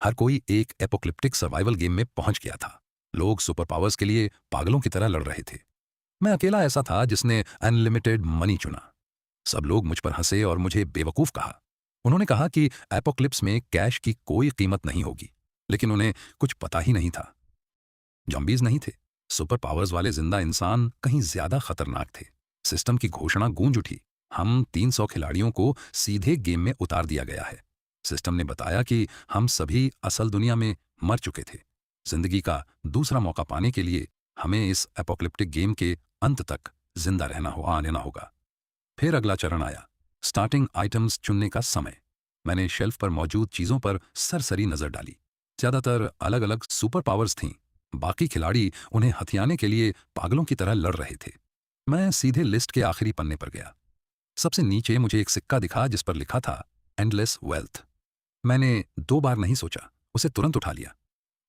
हर कोई एक apocalyptic survival game में पहुंच गया था। लोग सुपर पावर्स के लिए पागलों की तरह लड़ रहे थे। मैं अकेला ऐसा था जिसने अनलिमिटेड मनी चुना। सब लोग मुझ पर हंसे और मुझे बेवकूफ कहा। उन्होंने कहा कि एपोक्लिप्स में कैश की कोई कीमत नहीं होगी, लेकिन उन्हें कुछ पता ही नहीं था। जॉम्बीज नहीं थे, सुपर पावर्स वाले जिंदा इंसान कहीं ज्यादा खतरनाक थे। सिस्टम की घोषणा गूंज उठी। हम 300 खिलाड़ियों को सीधे गेम में उतार दिया गया है। सिस्टम ने बताया कि हम सभी असल दुनिया में मर चुके थे। जिंदगी का दूसरा मौका पाने के लिए हमें इस एपोक्लिप्टिक गेम के अंत तक जिंदा रहना होगा। फिर अगला चरण आया, स्टार्टिंग आइटम्स चुनने का समय। मैंने शेल्फ पर मौजूद चीजों पर सरसरी नजर डाली। ज्यादातर अलग अलग सुपर पावर्स थीं। बाकी खिलाड़ी उन्हें हथियाने के लिए पागलों की तरह लड़ रहे थे। मैं सीधे लिस्ट के आखिरी पन्ने पर गया। सबसे नीचे मुझे एक सिक्का दिखा जिस पर लिखा था एंडलेस वेल्थ। मैंने 2 बार नहीं सोचा, उसे तुरंत उठा लिया।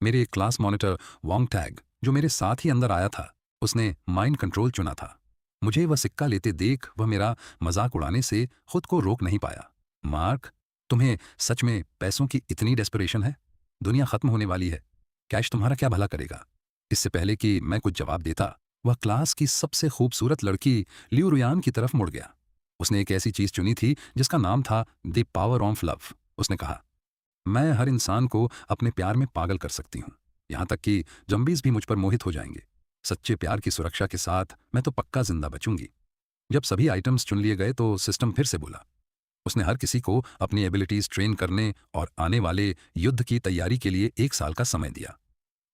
मेरे एक क्लास मॉनिटर वॉन्ग टैग, जो मेरे साथ ही अंदर आया था, उसने माइंड कंट्रोल चुना था। मुझे वह सिक्का लेते देख वह मेरा मजाक उड़ाने से खुद को रोक नहीं पाया। मार्क, तुम्हें सच में पैसों की इतनी डेस्परेशन है? दुनिया खत्म होने वाली है, कैश तुम्हारा क्या भला करेगा? इससे पहले कि मैं कुछ जवाब देता, वह क्लास की सबसे खूबसूरत लड़की लियू रुयान की तरफ मुड़ गया। उसने एक ऐसी चीज चुनी थी जिसका नाम था द पावर ऑफ लव। उसने कहा, मैं हर इंसान को अपने प्यार में पागल कर सकती हूँ, यहां तक कि जम्बीज भी मुझ पर मोहित हो जाएंगे। सच्चे प्यार की सुरक्षा के साथ मैं तो पक्का जिंदा बचूंगी। जब सभी आइटम्स चुन लिए गए तो सिस्टम फिर से बोला। उसने हर किसी को अपनी एबिलिटीज ट्रेन करने और आने वाले युद्ध की तैयारी के लिए 1 साल का समय दिया।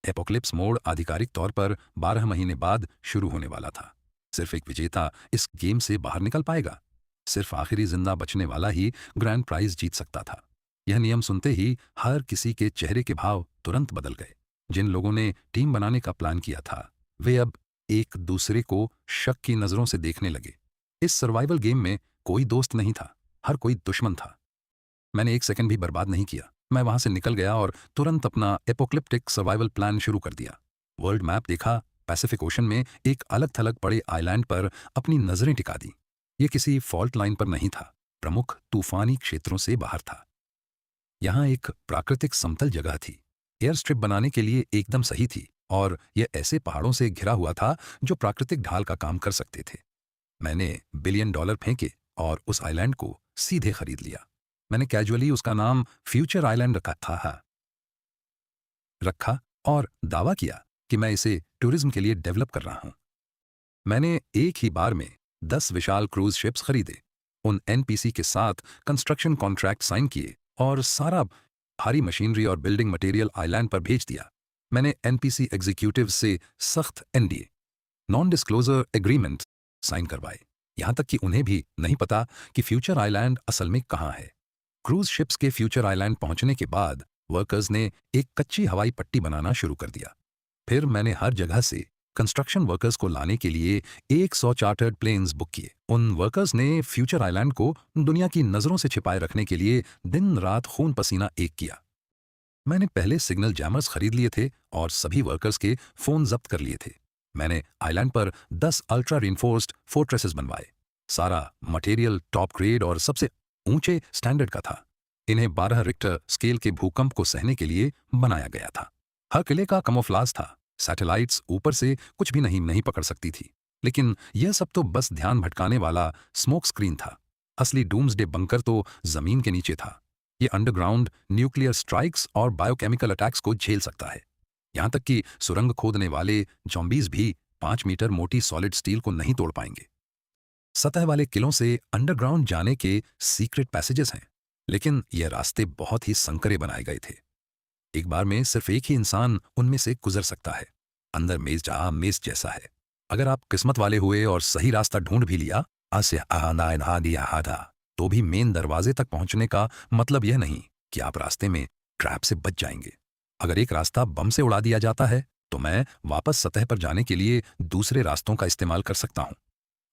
एपोक्लिप्स मोड आधिकारिक तौर पर 12 महीने बाद शुरू होने वाला था। सिर्फ एक विजेता इस गेम से बाहर निकल पाएगा। सिर्फ आखिरी जिंदा बचने वाला ही ग्रैंड प्राइज जीत सकता था। यह नियम सुनते ही हर किसी के चेहरे के भाव तुरंत बदल गए। जिन लोगों ने टीम बनाने का प्लान किया था, वे अब एक दूसरे को शक की नजरों से देखने लगे। इस सर्वाइवल गेम में कोई दोस्त नहीं था, हर कोई दुश्मन था। मैंने 1 सेकंड भी बर्बाद नहीं किया। मैं वहां से निकल गया और तुरंत अपना एपोक्लिप्टिक सर्वाइवल प्लान शुरू कर दिया। वर्ल्ड मैप देखा, पैसिफिक ओशन में एक अलग थलग पड़े आइलैंड पर अपनी नजरें टिका दी। ये किसी फॉल्ट लाइन पर नहीं था, प्रमुख तूफानी क्षेत्रों से बाहर था। यहाँ एक प्राकृतिक समतल जगह थी, एयर स्ट्रिप बनाने के लिए एकदम सही थी, और यह ऐसे पहाड़ों से घिरा हुआ था जो प्राकृतिक ढाल का काम कर सकते थे। मैंने $1 बिलियन फेंके और उस आइलैंड को सीधे खरीद लिया। मैंने कैजुअली उसका नाम फ्यूचर आइलैंड रखा और दावा किया कि मैं इसे टूरिज्म के लिए डेवलप कर रहा हूं। मैंने एक ही बार में 10 विशाल क्रूज शिप्स खरीदे, उन एनपीसी के साथ कंस्ट्रक्शन कॉन्ट्रैक्ट साइन किए और सारा भारी मशीनरी और बिल्डिंग मटेरियल आइलैंड पर भेज दिया। मैंने एनपीसी एग्जीक्यूटिव से सख्त NDA, non disclosure agreement sign करवाए, यहां तक कि उन्हें भी नहीं पता कि फ्यूचर आइलैंड असल में कहां है। क्रूज शिप्स के फ्यूचर आइलैंड पहुंचने के बाद वर्कर्स ने एक कच्ची हवाई पट्टी बनाना शुरू कर दिया। फिर मैंने हर जगह से कंस्ट्रक्शन वर्कर्स को लाने के लिए 100 चार्टर्ड प्लेन्स बुक किए। उन वर्कर्स ने फ्यूचर आइलैंड को दुनिया की नजरों से छिपाए रखने के लिए दिन रात खून पसीना एक किया। मैंने पहले सिग्नल जैमर्स खरीद लिए थे और सभी वर्कर्स के फोन जब्त कर लिए थे। मैंने आइलैंड पर 10 अल्ट्रा रिइंफोर्स्ड फोर्ट्रेसेस बनवाए। सारा मटेरियल टॉप ग्रेड और सबसे ऊंचे स्टैंडर्ड का था। इन्हें 12 रिक्टर स्केल के भूकंप को सहने के लिए बनाया गया था। हर किले का कमोफ्लाज था। सैटेलाइट्स ऊपर से कुछ भी नहीं पकड़ सकती थी। लेकिन यह सब तो बस ध्यान भटकाने वाला स्मोक स्क्रीन था। असली डूम्सडे बंकर तो जमीन के नीचे था। ये अंडरग्राउंड न्यूक्लियर स्ट्राइक्स और बायोकेमिकल अटैक्स को झेल सकता है। यहां तक कि सुरंग खोदने वाले जॉम्बीज भी 5 मीटर मोटी सॉलिड स्टील को नहीं तोड़ पाएंगे। सतह वाले किलों से अंडरग्राउंड जाने के सीक्रेट पैसेजेस हैं, लेकिन ये रास्ते बहुत ही संकरे बनाए गए थे। एक बार में सिर्फ एक ही इंसान उनमें से गुजर सकता है। अंदर मेज जैसा है। अगर आप किस्मत वाले हुए और सही रास्ता ढूंढ भी लिया, तो भी मेन दरवाजे तक पहुंचने का मतलब यह नहीं कि आप रास्ते में ट्रैप से बच जाएंगे। अगर एक रास्ता बम से उड़ा दिया जाता है तो मैं वापस सतह पर जाने के लिए दूसरे रास्तों का इस्तेमाल कर सकता हूं।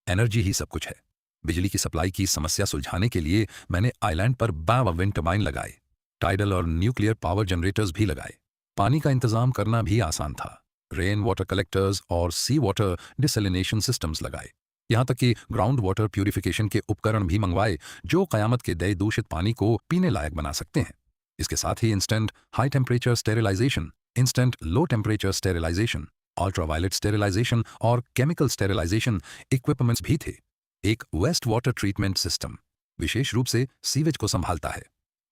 एनर्जी ही सब कुछ है। बिजली की सप्लाई की समस्या सुलझाने के लिए मैंने आइलैंड पर विंड टर्बाइन लगाए, टाइडल और न्यूक्लियर पावर जनरेटर्स भी लगाए। पानी का इंतजाम करना भी आसान था। रेन वाटर कलेक्टर्स और सी वाटर डिसैलिनेशन सिस्टम्स लगाए। यहां तक कि ग्राउंड वाटर प्यूरिफिकेशन के उपकरण भी मंगवाए जो कयामत के दए दूषित पानी को पीने लायक बना सकते हैं। इसके साथ ही instant high temperature sterilization, instant low temperature sterilization, ultraviolet sterilization और केमिकल स्टेरिलाइजेशन इक्विपमेंट्स भी थे। एक वेस्ट वाटर ट्रीटमेंट सिस्टम विशेष रूप से सीवेज को संभालता है।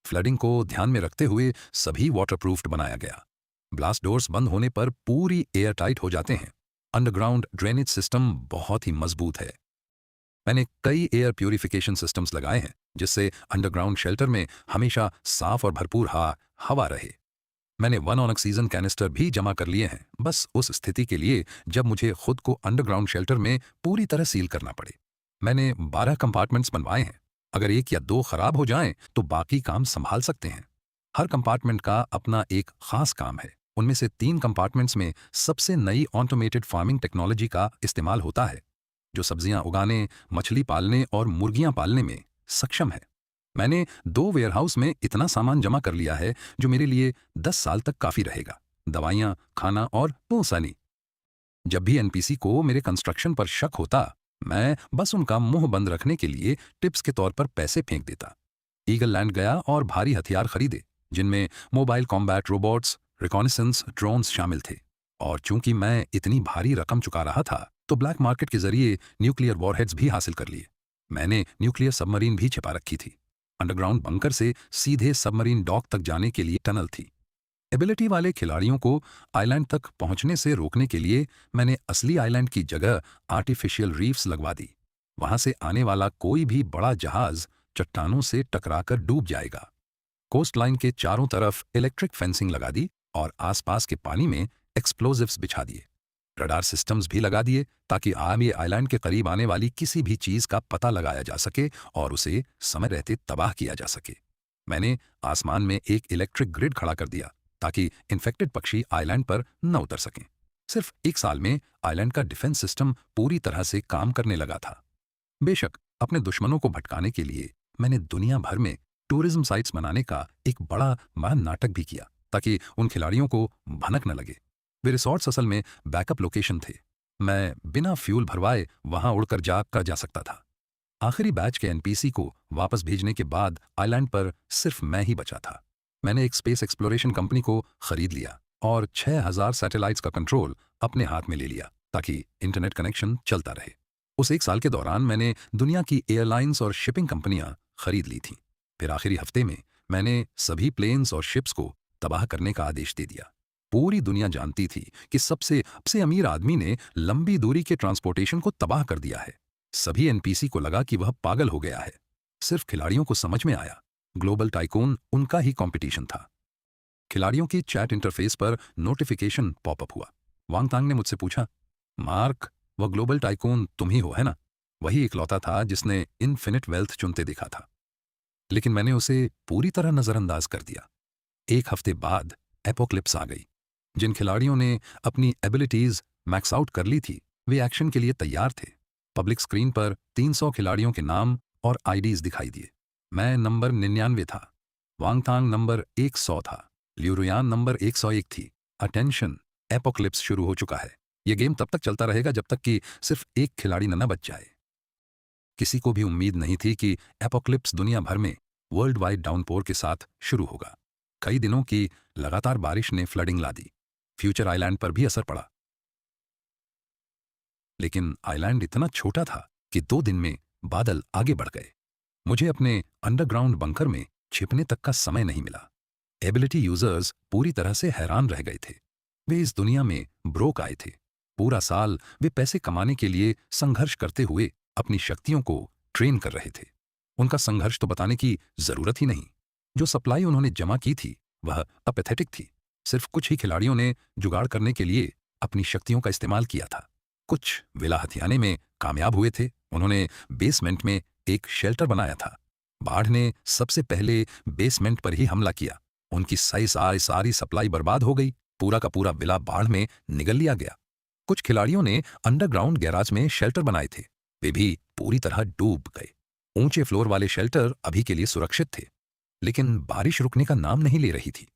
फ्लडिंग को ध्यान में रखते हुए सभी वाटरप्रूफ्ड बनाया गया। ब्लास्ट डोर्स बंद होने पर पूरी एयर टाइट हो जाते हैं। अंडरग्राउंड ड्रेनेज सिस्टम बहुत ही मजबूत है। मैंने कई एयर प्यूरिफिकेशन सिस्टम्स लगाए हैं जिससे अंडरग्राउंड शेल्टर में हमेशा साफ और भरपूर हवा रहे। मैंने 1 ऑक्सीजन कैनिस्टर भी जमा कर लिए हैं, बस उस स्थिति के लिए जब मुझे खुद को अंडरग्राउंड शेल्टर में पूरी तरह सील करना पड़े। मैंने 12 कंपार्टमेंट्स बनवाए हैं। अगर 1 या 2 खराब हो जाएं तो बाकी काम संभाल सकते हैं। हर कंपार्टमेंट का अपना एक खास काम है। उनमें से 3 कंपार्टमेंट्स में सबसे नई ऑटोमेटेड फार्मिंग टेक्नोलॉजी का इस्तेमाल होता है, जो सब्जियां उगाने, मछली पालने और मुर्गियां पालने में सक्षम है। मैंने 2 वेयरहाउस में इतना सामान जमा कर लिया है जो मेरे लिए 10 साल तक काफी रहेगा। दवाइयां, खाना और पोसानी। जब भी एनपीसी को मेरे कंस्ट्रक्शन पर शक होता, मैं बस उनका मुंह बंद रखने के लिए टिप्स के तौर पर पैसे फेंक देता। ईगल लैंड गया और भारी हथियार खरीदे, जिनमें mobile combat robots, reconnaissance drones शामिल थे। और चूंकि मैं इतनी भारी रकम चुका रहा था, तो ब्लैक मार्केट के जरिए न्यूक्लियर वॉरहेड्स भी हासिल कर लिए। मैंने न्यूक्लियर सबमरीन भी छिपा रखी थी। अंडरग्राउंड बंकर से सीधे सबमरीन डॉक तक जाने के लिए टनल थी। एबिलिटी वाले खिलाड़ियों को आइलैंड तक पहुंचने से रोकने के लिए मैंने असली आइलैंड की जगह आर्टिफिशियल रीफ्स लगवा दी। वहां से आने वाला कोई भी बड़ा जहाज चट्टानों से टकराकर डूब जाएगा। कोस्ट लाइन के चारों तरफ इलेक्ट्रिक फेंसिंग लगा दी और आसपास के पानी में एक्सप्लोजिव्स बिछा दिए। रडार सिस्टम्स भी लगा दिए ताकि ये आइलैंड के करीब आने वाली किसी भी चीज का पता लगाया जा सके और उसे समय रहते तबाह किया जा सके। मैंने आसमान में एक इलेक्ट्रिक ग्रिड खड़ा कर दिया ताकि इन्फेक्टेड पक्षी आइलैंड पर न उतर सकें। सिर्फ 1 साल में आइलैंड का डिफेंस सिस्टम पूरी तरह से काम करने लगा था। बेशक अपने दुश्मनों को भटकाने के लिए मैंने दुनिया भर में टूरिज्म साइट्स बनाने का एक बड़ा नाटक भी किया ताकि उन खिलाड़ियों को भनक न लगे। वे रिसॉर्ट्स असल में बैकअप लोकेशन थे। मैं बिना फ्यूल भरवाए वहां उड़कर जा सकता था। आखिरी बैच के एनपीसी को वापस भेजने के बाद आइलैंड पर सिर्फ मैं ही बचा था। मैंने एक स्पेस एक्सप्लोरेशन कंपनी को खरीद लिया और 6000 सैटेलाइट्स का कंट्रोल अपने हाथ में ले लिया ताकि इंटरनेट कनेक्शन चलता रहे। उस 1 साल के दौरान मैंने दुनिया की एयरलाइंस और शिपिंग कंपनियां खरीद ली थीं। फिर आखिरी हफ्ते में मैंने सभी प्लेन्स और शिप्स को तबाह करने का आदेश दे दिया। पूरी दुनिया जानती थी कि सबसे अमीर आदमी ने लंबी दूरी के ट्रांसपोर्टेशन को तबाह कर दिया है। सभी एनपीसी को लगा कि वह पागल हो गया है। सिर्फ खिलाड़ियों को समझ में आया ग्लोबल टाइकून उनका ही कंपटीशन था। खिलाड़ियों की चैट इंटरफेस पर नोटिफिकेशन पॉपअप हुआ। वांगतांग ने मुझसे पूछा, मार्क, वह ग्लोबल टाइकून तुम ही हो, है ना? वही इकलौता था जिसने इन्फिनिट वेल्थ चुनते देखा था। लेकिन मैंने उसे पूरी तरह नजरअंदाज कर दिया। 1 हफ्ते बाद एपोक्लिप्स आ गई। जिन खिलाड़ियों ने अपनी एबिलिटीज मैक्स आउट कर ली थी, वे एक्शन के लिए तैयार थे। पब्लिक स्क्रीन पर 300 खिलाड़ियों के नाम और आईडीज दिखाई दिए। मैं नंबर 99 था, वांगतांग नंबर 100 था, ल्यूरुयान नंबर 101 थी। अटेंशन, एपोक्लिप्स शुरू हो चुका है। यह गेम तब तक चलता रहेगा जब तक कि सिर्फ एक खिलाड़ी न बच जाए। किसी को भी उम्मीद नहीं थी कि एपोक्लिप्स दुनिया भर में वर्ल्ड वाइड डाउनपोर के साथ शुरू होगा। कई दिनों की लगातार बारिश ने फ्लडिंग ला दी। फ्यूचर आइलैंड पर भी असर पड़ा। लेकिन आइलैंड इतना छोटा था कि 2 दिन में बादल आगे बढ़ गए। मुझे अपने अंडरग्राउंड बंकर में छिपने तक का समय नहीं मिला। एबिलिटी यूजर्स पूरी तरह से हैरान रह गए थे। वे इस दुनिया में ब्रोक आए थे। पूरा साल वे पैसे कमाने के लिए संघर्ष करते हुए अपनी शक्तियों को ट्रेन कर रहे थे। उनका संघर्ष तो बताने की जरूरत ही नहीं। जो सप्लाई उन्होंने जमा की थी वह अपैथेटिक थी। सिर्फ कुछ ही खिलाड़ियों ने जुगाड़ करने के लिए अपनी शक्तियों का इस्तेमाल किया था। कुछ विला हथियाने में कामयाब हुए थे। उन्होंने बेसमेंट में एक शेल्टर बनाया था। बाढ़ ने सबसे पहले बेसमेंट पर ही हमला किया। उनकी सारी सप्लाई बर्बाद हो गई। पूरा का पूरा विला बाढ़ में निगल लिया गया। कुछ खिलाड़ियों ने अंडरग्राउंड गैराज में शेल्टर बनाए थे। वे भी पूरी तरह डूब गए। ऊंचे फ्लोर वाले शेल्टर अभी के लिए सुरक्षित थे, लेकिन बारिश रुकने का नाम नहीं ले रही थी।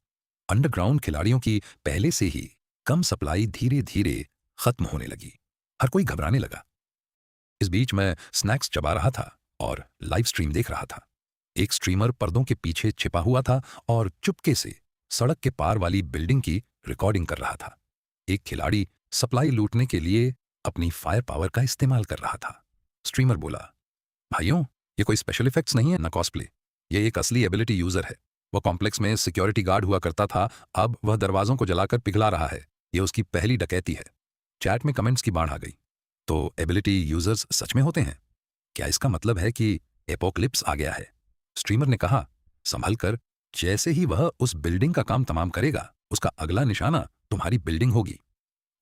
अंडरग्राउंड खिलाड़ियों की पहले से ही कम सप्लाई धीरे धीरे खत्म होने लगी। हर कोई घबराने लगा। इस बीच मैं स्नैक्स चबा रहा था और लाइव स्ट्रीम देख रहा था। एक स्ट्रीमर पर्दों के पीछे छिपा हुआ था और चुपके से सड़क के पार वाली बिल्डिंग की रिकॉर्डिंग कर रहा था। एक खिलाड़ी सप्लाई लूटने के लिए अपनी फायर पावर का इस्तेमाल कर रहा था। स्ट्रीमर बोला, भाइयों, ये कोई स्पेशल इफेक्ट्स नहीं है ना कॉस्प्ले, ये एक असली एबिलिटी यूजर है। वह कॉम्प्लेक्स में सिक्योरिटी गार्ड हुआ करता था, अब वह दरवाजों को जलाकर पिघला रहा है। ये उसकी पहली डकैती है। चैट में कमेंट्स की बाढ़ आ गई। तो एबिलिटी यूजर्स सच में होते हैं? क्या इसका मतलब है कि एपोक्लिप्स आ गया है? स्ट्रीमर ने कहा, संभल कर, जैसे ही वह उस बिल्डिंग का काम तमाम करेगा, उसका अगला निशाना तुम्हारी बिल्डिंग होगी।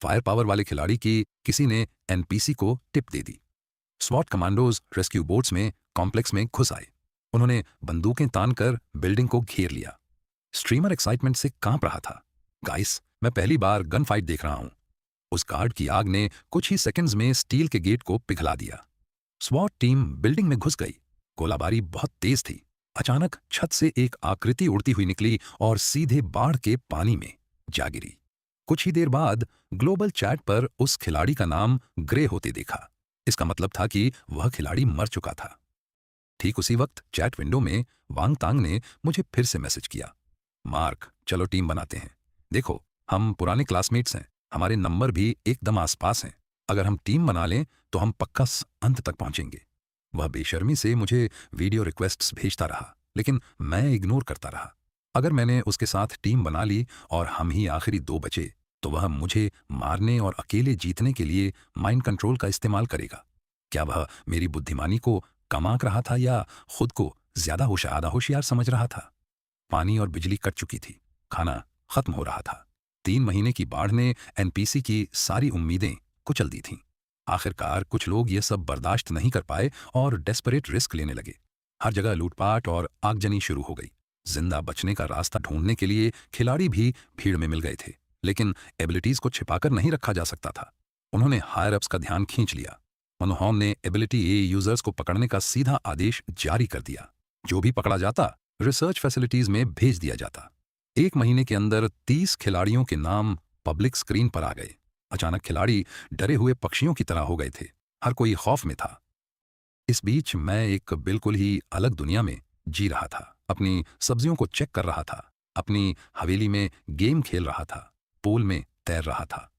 फायर पावर वाले खिलाड़ी की किसी ने एनपीसी को टिप दे दी। स्वॉट कमांडोज रेस्क्यू बोट्स में कॉम्प्लेक्स में घुस आए। उन्होंने बंदूकें तानकर बिल्डिंग को घेर लिया। स्ट्रीमर एक्साइटमेंट से कांप रहा था। गाइस, मैं पहली बार गन फाइट देख रहा हूं। उस गार्ड की आग ने कुछ ही सेकंड्स में स्टील के गेट को पिघला दिया। स्वॉट टीम बिल्डिंग में घुस गई। गोलाबारी बहुत तेज थी। अचानक छत से एक आकृति उड़ती हुई निकली और सीधे बाढ़ के पानी में जा गिरी। कुछ ही देर बाद ग्लोबल चैट पर उस खिलाड़ी का नाम ग्रे होते देखा। इसका मतलब था कि वह खिलाड़ी मर चुका था। ठीक उसी वक्त चैट विंडो में वांग तांग ने मुझे फिर से मैसेज किया, मार्क, चलो टीम बनाते हैं। देखो, हम पुराने क्लासमेट्स हैं, हमारे नंबर भी एकदम आसपास हैं। अगर हम टीम बना लें तो हम पक्का अंत तक पहुंचेंगे। वह बेशर्मी से मुझे वीडियो रिक्वेस्ट्स भेजता रहा, लेकिन मैं इग्नोर करता रहा। अगर मैंने उसके साथ टीम बना ली और हम ही आखिरी दो बचे, तो वह मुझे मारने और अकेले जीतने के लिए माइंड कंट्रोल का इस्तेमाल करेगा। क्या वह मेरी बुद्धिमानी को कम आंक रहा था या खुद को ज्यादा होशियार समझ रहा था? पानी और बिजली कट चुकी थी। खाना खत्म हो रहा था। 3 महीने की बाढ़ ने एनपीसी की सारी उम्मीदें कुचल दी थीं। आखिरकार कुछ लोग ये सब बर्दाश्त नहीं कर पाए और डेस्परेट रिस्क लेने लगे। हर जगह लूटपाट और आगजनी शुरू हो गई। जिंदा बचने का रास्ता ढूंढने के लिए खिलाड़ी भी भीड़ में मिल गए थे, लेकिन एबिलिटीज को छिपाकर नहीं रखा जा सकता था। उन्होंने हायर अप्स का ध्यान खींच लिया। मनोहन ने एबिलिटी ए यूजर्स को पकड़ने का सीधा आदेश जारी कर दिया। जो भी पकड़ा जाता, रिसर्च फैसिलिटीज में भेज दिया जाता। 1 महीने के अंदर 30 खिलाड़ियों के नाम पब्लिक स्क्रीन पर आ गए। अचानक खिलाड़ी डरे हुए पक्षियों की तरह हो गए थे। हर कोई खौफ में था। इस बीच मैं एक बिल्कुल ही अलग दुनिया में जी रहा था। अपनी सब्जियों को चेक कर रहा था, अपनी हवेली में गेम खेल रहा था, पूल में तैर रहा था।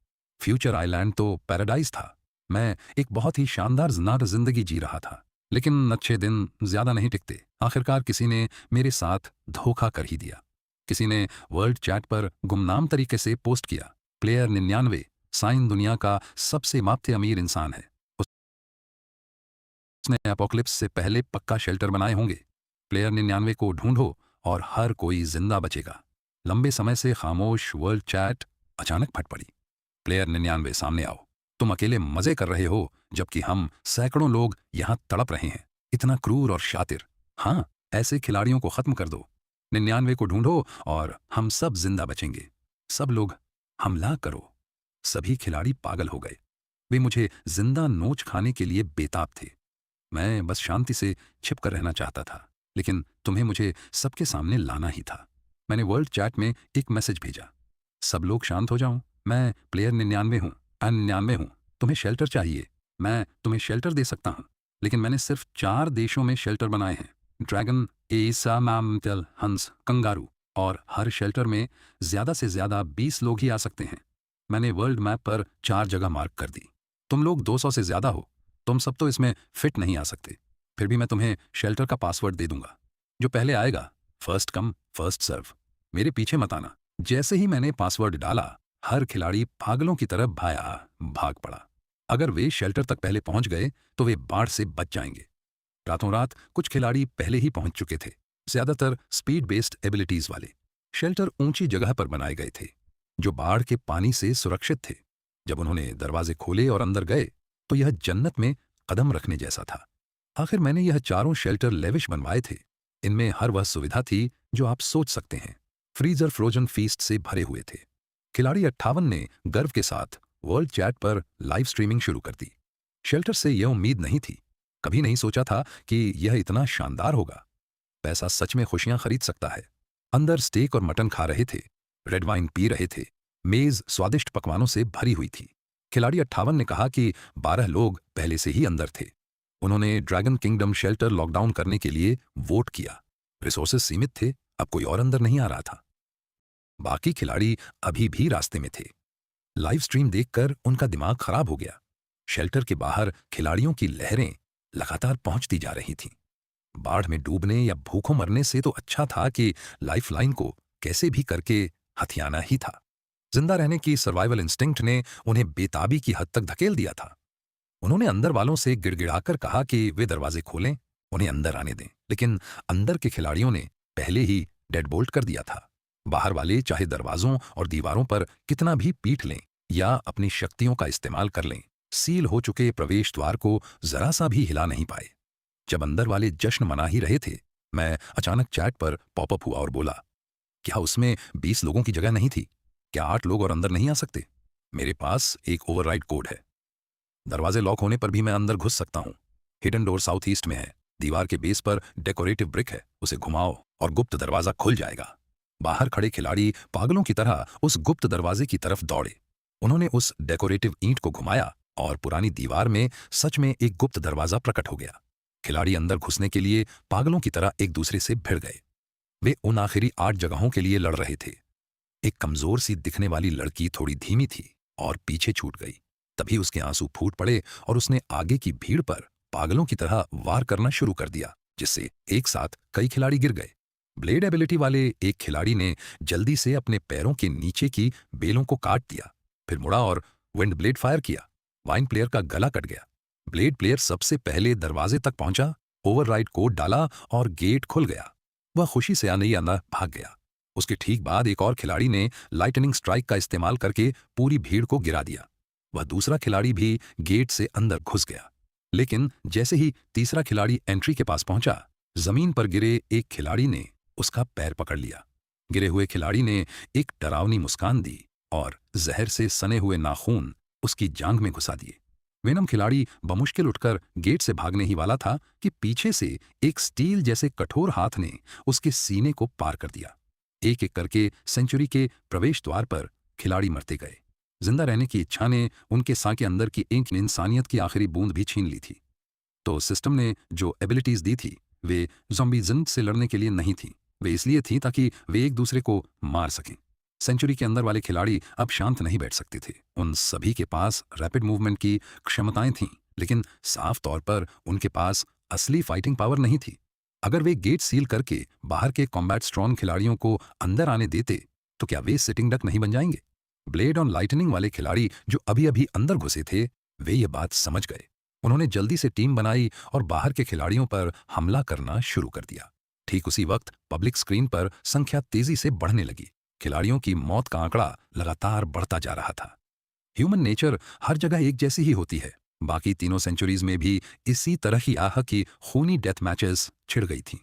फ्यूचर आइलैंड तो पैराडाइज था। मैं एक बहुत ही शानदार जिंदगी जी रहा था। लेकिन अच्छे दिन ज्यादा नहीं टिकते। आखिरकार किसी ने मेरे साथ धोखा कर ही दिया। किसी ने वर्ल्ड चैट पर गुमनाम तरीके से पोस्ट किया, प्लेयर 99 साइन दुनिया का सबसे मापते अमीर इंसान है। उसने एपोक्लिप्स से पहले पक्का शेल्टर बनाए होंगे। प्लेयर 99 को ढूंढो और हर कोई जिंदा बचेगा। लंबे समय से खामोश वर्ल्ड चैट अचानक फट पड़ी। प्लेयर 99 सामने आओ। तुम अकेले मजे कर रहे हो, जबकि हम सैकड़ों लोग यहां तड़प रहे हैं। इतना क्रूर और शातिर। हाँ, ऐसे खिलाड़ियों को खत्म कर दो। 99 को ढूंढो और हम सब जिंदा बचेंगे। सब लोग हमला करो। सभी खिलाड़ी पागल हो गए। वे मुझे जिंदा नोच खाने के लिए बेताब थे। मैं बस शांति से छिपकर रहना चाहता था, लेकिन तुम्हें मुझे सबके सामने लाना ही था। मैंने वर्ल्ड चैट में एक मैसेज भेजा, सब लोग शांत हो जाओ। मैं प्लेयर 99 हूँ, 99 हूँ। तुम्हें शेल्टर चाहिए, मैं तुम्हें शेल्टर दे सकता हूँ। लेकिन मैंने सिर्फ 4 देशों में शेल्टर बनाए हैं, ड्रैगन, एसा, मैमल, हंस, कंगारू। और हर शेल्टर में ज्यादा से ज्यादा 20 लोग ही आ सकते हैं। मैंने वर्ल्ड मैप पर 4 जगह मार्क कर दी। तुम लोग 200 से ज्यादा हो, तुम सब तो इसमें फिट नहीं आ सकते। फिर भी मैं तुम्हें शेल्टर का पासवर्ड दे दूंगा। जो पहले आएगा, फर्स्ट कम फर्स्ट सर्व। मेरे पीछे मत आना। जैसे ही मैंने पासवर्ड डाला, हर खिलाड़ी पागलों की तरह भाग पड़ा। अगर वे शेल्टर तक पहले पहुंच गए तो वे बाढ़ से बच जाएंगे। रातों रात कुछ खिलाड़ी पहले ही पहुंच चुके थे, ज्यादातर स्पीड बेस्ड एबिलिटीज वाले। शेल्टर ऊंची जगह पर बनाए गए थे, जो बाढ़ के पानी से सुरक्षित थे। जब उन्होंने दरवाजे खोले और अंदर गए, तो यह जन्नत में कदम रखने जैसा था। आखिर मैंने यह 4 शेल्टर लेविश बनवाए थे। इनमें हर वह सुविधा थी जो आप सोच सकते हैं। फ्रीजर फ्रोजन फीस्ट से भरे हुए थे। खिलाड़ी 58 ने गर्व के साथ वर्ल्ड चैट पर लाइव स्ट्रीमिंग शुरू कर दी। शेल्टर से यह उम्मीद नहीं थी। कभी नहीं सोचा था कि यह इतना शानदार होगा। पैसा सच में खुशियां खरीद सकता है। अंदर स्टेक और मटन खा रहे थे, रेड वाइन पी रहे थे। मेज स्वादिष्ट पकवानों से भरी हुई थी। खिलाड़ी 58 ने कहा कि 12 लोग पहले से ही अंदर थे। उन्होंने ड्रैगन किंगडम शेल्टर लॉकडाउन करने के लिए वोट किया। रिसोर्सेज सीमित थे, अब कोई और अंदर नहीं आ रहा था। बाकी खिलाड़ी अभी भी रास्ते में थे। लाइव स्ट्रीम देखकर उनका दिमाग खराब हो गया। शेल्टर के बाहर खिलाड़ियों की लहरें लगातार पहुंचती जा रही थीं। बाढ़ में डूबने या भूखों मरने से तो अच्छा था कि लाइफलाइन को कैसे भी करके हथियाना ही था। जिंदा रहने की सर्वाइवल इंस्टिंक्ट ने उन्हें बेताबी की हद तक धकेल दिया था। उन्होंने अंदर वालों से गिड़गिड़ाकर कहा कि वे दरवाजे खोलें, उन्हें अंदर आने दें, लेकिन अंदर के खिलाड़ियों ने पहले ही डेड बोल्ट कर दिया था। बाहर वाले चाहे दरवाजों और दीवारों पर कितना भी पीट लें या अपनी शक्तियों का इस्तेमाल कर लें, सील हो चुके प्रवेश द्वार को जरा सा भी हिला नहीं पाए। जब अंदर वाले जश्न मना ही रहे थे, मैं अचानक चैट पर पॉपअप हुआ और बोला, क्या उसमें 20 लोगों की जगह नहीं थी? क्या 8 लोग और अंदर नहीं आ सकते? मेरे पास एक ओवरराइड कोड है। दरवाजे लॉक होने पर भी मैं अंदर घुस सकता हूँ। हिडन डोर साउथ ईस्ट में है। दीवार के बेस पर डेकोरेटिव ब्रिक है, उसे घुमाओ और गुप्त दरवाजा खुल जाएगा। बाहर खड़े खिलाड़ी पागलों की तरह उस गुप्त दरवाजे की तरफ दौड़े। उन्होंने उस डेकोरेटिव ईंट को घुमाया और पुरानी दीवार में सच में एक गुप्त दरवाजा प्रकट हो गया। खिलाड़ी अंदर घुसने के लिए पागलों की तरह एक दूसरे से भिड़ गए। वे उन आखिरी 8 जगहों के लिए लड़ रहे थे। एक कमजोर सी दिखने वाली लड़की थोड़ी धीमी थी और पीछे छूट गई। तभी उसके आंसू फूट पड़े और उसने आगे की भीड़ पर पागलों की तरह वार करना शुरू कर दिया, जिससे एक साथ कई खिलाड़ी गिर गए। ब्लेड एबिलिटी वाले एक खिलाड़ी ने जल्दी से अपने पैरों के नीचे की बेलों को काट दिया, फिर मुड़ा और विंड ब्लेड फायर किया। वाइन प्लेयर का गला कट गया। ब्लेड प्लेयर सबसे पहले दरवाजे तक पहुंचा, ओवरराइड कोड डाला और गेट खुल गया। वह खुशी से आने आना भाग गया। उसके ठीक बाद एक और खिलाड़ी ने लाइटनिंग स्ट्राइक का इस्तेमाल करके पूरी भीड़ को गिरा दिया। वह दूसरा खिलाड़ी भी गेट से अंदर घुस गया, लेकिन जैसे ही तीसरा खिलाड़ी एंट्री के पास पहुंचा, जमीन पर गिरे एक खिलाड़ी ने उसका पैर पकड़ लिया। गिरे हुए खिलाड़ी ने एक डरावनी मुस्कान दी और जहर से सने हुए नाखून उसकी जांघ में घुसा दिए। वेनम खिलाड़ी बमुश्किल उठकर गेट से भागने ही वाला था कि पीछे से एक स्टील जैसे कठोर हाथ ने उसके सीने को पार कर दिया। एक एक करके सेंचुरी के प्रवेश द्वार पर खिलाड़ी मरते गए। जिंदा रहने की इच्छा ने उनके सांस के अंदर की एक इंसानियत की आखिरी बूंद भी छीन ली थी। तो सिस्टम ने जो एबिलिटीज दी थी वे ज़ॉम्बीज़म से लड़ने के लिए नहीं थी, वे इसलिए थी ताकि वे एक दूसरे को मार सकें। सेंचुरी के अंदर वाले खिलाड़ी अब शांत नहीं बैठ सकते थे। उन सभी के पास रैपिड मूवमेंट की क्षमताएं थीं, लेकिन साफ तौर पर उनके पास असली फाइटिंग पावर नहीं थी। अगर वे गेट सील करके बाहर के कॉम्बैट स्ट्रॉन्ग खिलाड़ियों को अंदर आने देते तो क्या वे सिटिंग डक नहीं बन जाएंगे? ब्लेड और लाइटनिंग वाले खिलाड़ी जो अभी अभी अंदर घुसे थे, वे ये बात समझ गए। उन्होंने जल्दी से टीम बनाई और बाहर के खिलाड़ियों पर हमला करना शुरू कर दिया। ठीक उसी वक्त पब्लिक स्क्रीन पर संख्या तेजी से बढ़ने लगी। खिलाड़ियों की मौत का आंकड़ा लगातार बढ़ता जा रहा था। ह्यूमन नेचर हर जगह एक जैसी ही होती है। बाकी तीनों सेंचुरीज में भी इसी तरह की आह की खूनी डेथ मैचेस छिड़ गई थीं।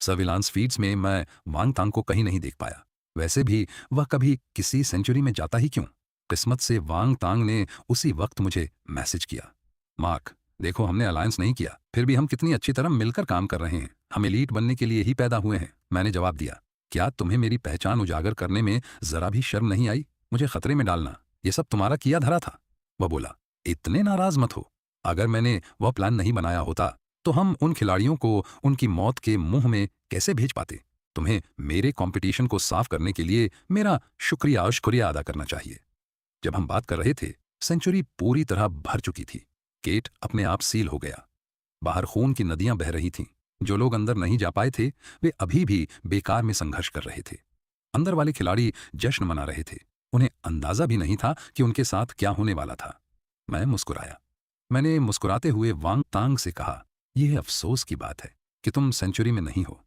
सर्विलांस फीड्स में मैं वांग तांग को कहीं नहीं देख पाया। वैसे भी वह कभी किसी सेंचुरी में जाता ही क्यों? किस्मत से वांग तांग ने उसी वक्त मुझे मैसेज किया, मार्क, देखो हमने अलायंस नहीं किया, फिर भी हम कितनी अच्छी तरह मिलकर काम कर रहे हैं। हम एलीट बनने के लिए ही पैदा हुए हैं। मैंने जवाब दिया, क्या तुम्हें मेरी पहचान उजागर करने में जरा भी शर्म नहीं आई? मुझे खतरे में डालना, ये सब तुम्हारा किया धरा था। वह बोला, इतने नाराज मत हो। अगर मैंने वह प्लान नहीं बनाया होता तो हम उन खिलाड़ियों को उनकी मौत के मुंह में कैसे भेज पाते? तुम्हें मेरे कंपटीशन को साफ करने के लिए मेरा शुक्रिया अदा करना चाहिए। जब हम बात कर रहे थे, सेंचुरी पूरी तरह भर चुकी थी। गेट अपने आप सील हो गया। बाहर खून की नदियां बह रही थीं। जो लोग अंदर नहीं जा पाए थे वे अभी भी बेकार में संघर्ष कर रहे थे। अंदर वाले खिलाड़ी जश्न मना रहे थे। उन्हें अंदाजा भी नहीं था कि उनके साथ क्या होने वाला था। मैं मुस्कुराया। मैंने मुस्कुराते हुए वांग तांग से कहा, यह अफसोस की बात है कि तुम सेंचुरी में नहीं हो।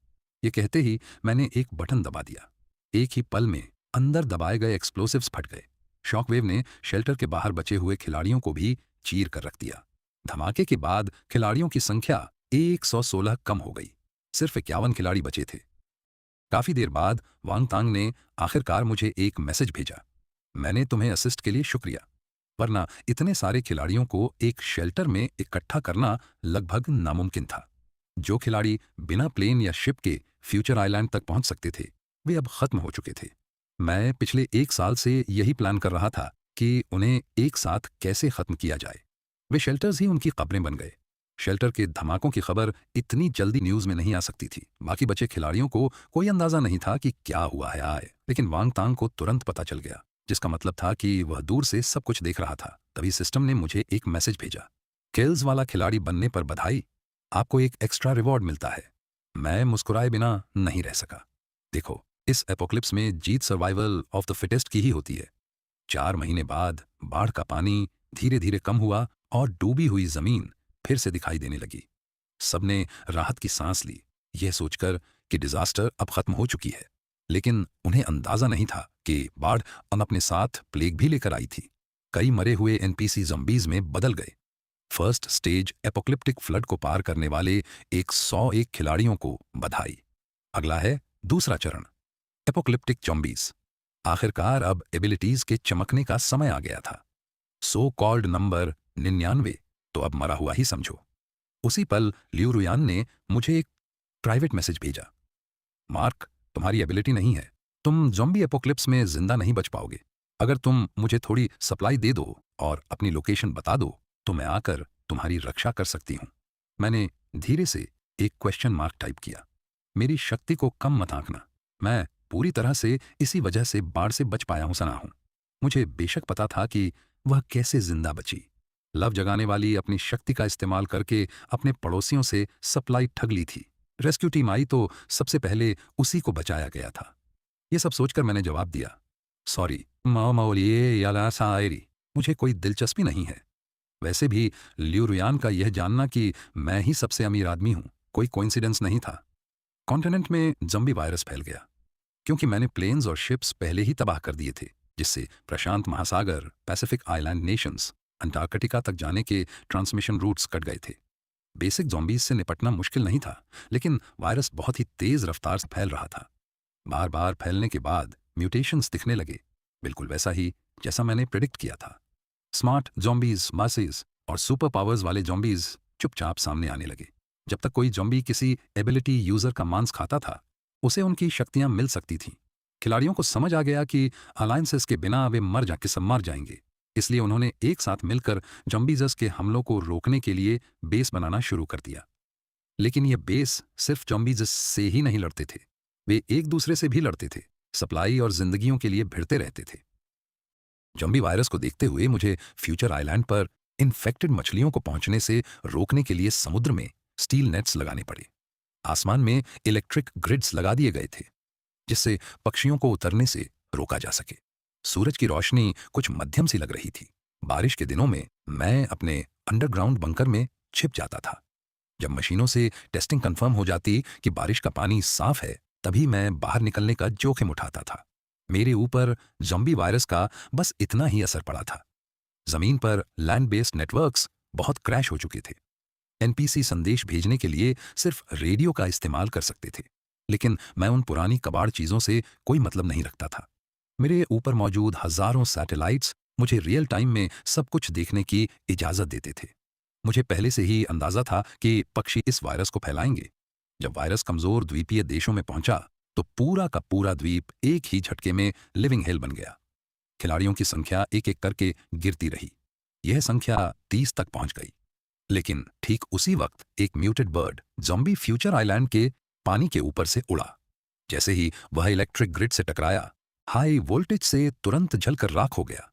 ये कहते ही मैंने एक बटन दबा दिया। एक ही पल में अंदर दबाए गए एक्सप्लोसिव्स फट गए। शॉकवेव ने शेल्टर के बाहर बचे हुए खिलाड़ियों को भी चीर कर रख दिया। धमाके के बाद खिलाड़ियों की संख्या 116 कम हो गई। सिर्फ 51 खिलाड़ी बचे थे। काफी देर बाद वांग तांग ने आखिरकार मुझे एक मैसेज भेजा, मैंने तुम्हें असिस्ट के लिए शुक्रिया, वरना इतने सारे खिलाड़ियों को एक शेल्टर में इकट्ठा करना लगभग नामुमकिन था। जो खिलाड़ी बिना प्लेन या शिप के फ्यूचर आइलैंड तक पहुंच सकते थे वे अब खत्म हो चुके थे। मैं पिछले 1 साल से यही प्लान कर रहा था कि उन्हें एक साथ कैसे खत्म किया जाए। वे शेल्टर्स ही उनकी कब्रें बन गए। शेल्टर के धमाकों की खबर इतनी जल्दी न्यूज में नहीं आ सकती थी। बाकी बचे खिलाड़ियों को कोई अंदाजा नहीं था कि क्या हुआ है आए, लेकिन वांग तांग को तुरंत पता चल गया, जिसका मतलब था कि वह दूर से सब कुछ देख रहा था। तभी सिस्टम ने मुझे एक मैसेज भेजा, किल्स वाला खिलाड़ी बनने पर बधाई, आपको एक एक्स्ट्रा रिवॉर्ड मिलता है। मैं मुस्कुराए बिना नहीं रह सका। देखो, इस एपोक्लिप्स में जीत सर्वाइवल ऑफ द फिटेस्ट की ही होती है। 4 महीने बाद बाढ़ का पानी धीरे धीरे कम हुआ और डूबी हुई जमीन फिर से दिखाई देने लगी। सबने राहत की सांस ली, यह सोचकर कि डिजास्टर अब खत्म हो चुकी है। लेकिन उन्हें अंदाजा नहीं था कि बाढ़ अपने साथ प्लेग भी लेकर आई थी। कई मरे हुए एनपीसी ज़ॉम्बीज में बदल गए। फर्स्ट स्टेज एपोक्लिप्टिक फ्लड को पार करने वाले 101 खिलाड़ियों को बधाई। अगला है दूसरा चरण, एपोक्लिप्टिक ज़ॉम्बीज। आखिरकार अब एबिलिटीज के चमकने का समय आ गया था। सो कॉल्ड नंबर 99 तो अब मरा हुआ ही समझो। उसी पल लियू रुयान ने मुझे एक प्राइवेट मैसेज भेजा, मार्क, तुम्हारी एबिलिटी नहीं है, तुम ज़ॉम्बी एपोक्लिप्स में जिंदा नहीं बच पाओगे। अगर तुम मुझे थोड़ी सप्लाई दे दो और अपनी लोकेशन बता दो तो मैं आकर तुम्हारी रक्षा कर सकती हूं। मैंने धीरे से एक क्वेश्चन मार्क टाइप किया। मेरी शक्ति को कम मत आंकना, मैं पूरी तरह से इसी वजह से बाढ़ से बच पाया हूं सना हूं। मुझे बेशक पता था कि वह कैसे जिंदा बची। लव जगाने वाली अपनी शक्ति का इस्तेमाल करके अपने पड़ोसियों से सप्लाई ठग ली थी। रेस्क्यू टीम आई तो सबसे पहले उसी को बचाया गया था। ये सब सोचकर मैंने जवाब दिया, सॉरी माओलिए याला सायरी, मुझे कोई दिलचस्पी नहीं है। वैसे भी लियू रुयान का यह जानना कि मैं ही सबसे अमीर आदमी हूं कोई कोइंसिडेंस नहीं था। कॉन्टिनेंट में ज़ॉम्बी वायरस फैल गया क्योंकि मैंने प्लेन्स और शिप्स पहले ही तबाह कर दिए थे, जिससे प्रशांत महासागर, पैसिफिक आइलैंड नेशंस, अंटार्कटिका तक जाने के ट्रांसमिशन रूट्स कट गए थे। बेसिक ज़ॉम्बीज से निपटना मुश्किल नहीं था, लेकिन वायरस बहुत ही तेज रफ्तार से फैल रहा था। बार बार फैलने के बाद म्यूटेशंस दिखने लगे, बिल्कुल वैसा ही जैसा मैंने प्रेडिक्ट किया था। स्मार्ट ज़ॉम्बीज, मासेस और सुपर पावर्स वाले ज़ॉम्बीज चुपचाप सामने आने लगे। जब तक कोई ज़ॉम्बी किसी एबिलिटी यूजर का मांस खाता था, उसे उनकी शक्तियां मिल सकती थीं। खिलाड़ियों को समझ आ गया कि अलायंसेस के बिना वे मर जाएंगे, इसलिए उन्होंने एक साथ मिलकर ज़ॉम्बीज़ के हमलों को रोकने के लिए बेस बनाना शुरू कर दिया। लेकिन ये बेस सिर्फ ज़ॉम्बीज़ से ही नहीं लड़ते थे, वे एक दूसरे से भी लड़ते थे, सप्लाई और जिंदगियों के लिए भिड़ते रहते थे। ज़ॉम्बी वायरस को देखते हुए मुझे फ्यूचर आइलैंड पर इन्फेक्टेड मछलियों को पहुंचने से रोकने के लिए समुद्र में स्टील नेट्स लगाने पड़े। आसमान में इलेक्ट्रिक ग्रिड्स लगा दिए गए थे, जिससे पक्षियों को उतरने से रोका जा सके। सूरज की रोशनी कुछ मध्यम सी लग रही थी। बारिश के दिनों में मैं अपने अंडरग्राउंड बंकर में छिप जाता था। जब मशीनों से टेस्टिंग कंफर्म हो जाती कि बारिश का पानी साफ है, तभी मैं बाहर निकलने का जोखिम उठाता था। मेरे ऊपर ज़ॉम्बी वायरस का बस इतना ही असर पड़ा था। जमीन पर लैंड बेस्ड नेटवर्क्स बहुत क्रैश हो चुके थे। एनपीसी संदेश भेजने के लिए सिर्फ रेडियो का इस्तेमाल कर सकते थे, लेकिन मैं उन पुरानी कबाड़ चीजों से कोई मतलब नहीं रखता था। मेरे ऊपर मौजूद हजारों सैटेलाइट्स मुझे रियल टाइम में सब कुछ देखने की इजाजत देते थे। मुझे पहले से ही अंदाजा था कि पक्षी इस वायरस को फैलाएंगे। जब वायरस कमजोर द्वीपीय देशों में पहुंचा तो पूरा का पूरा द्वीप एक ही झटके में लिविंग हेल बन गया। खिलाड़ियों की संख्या एक एक करके गिरती रही। यह संख्या 30 तक पहुंच गई। लेकिन ठीक उसी वक्त एक muted bird zombie future island के पानी के ऊपर से उड़ा। जैसे ही वह इलेक्ट्रिक ग्रिड से टकराया, हाई वोल्टेज से तुरंत जलकर राख हो गया,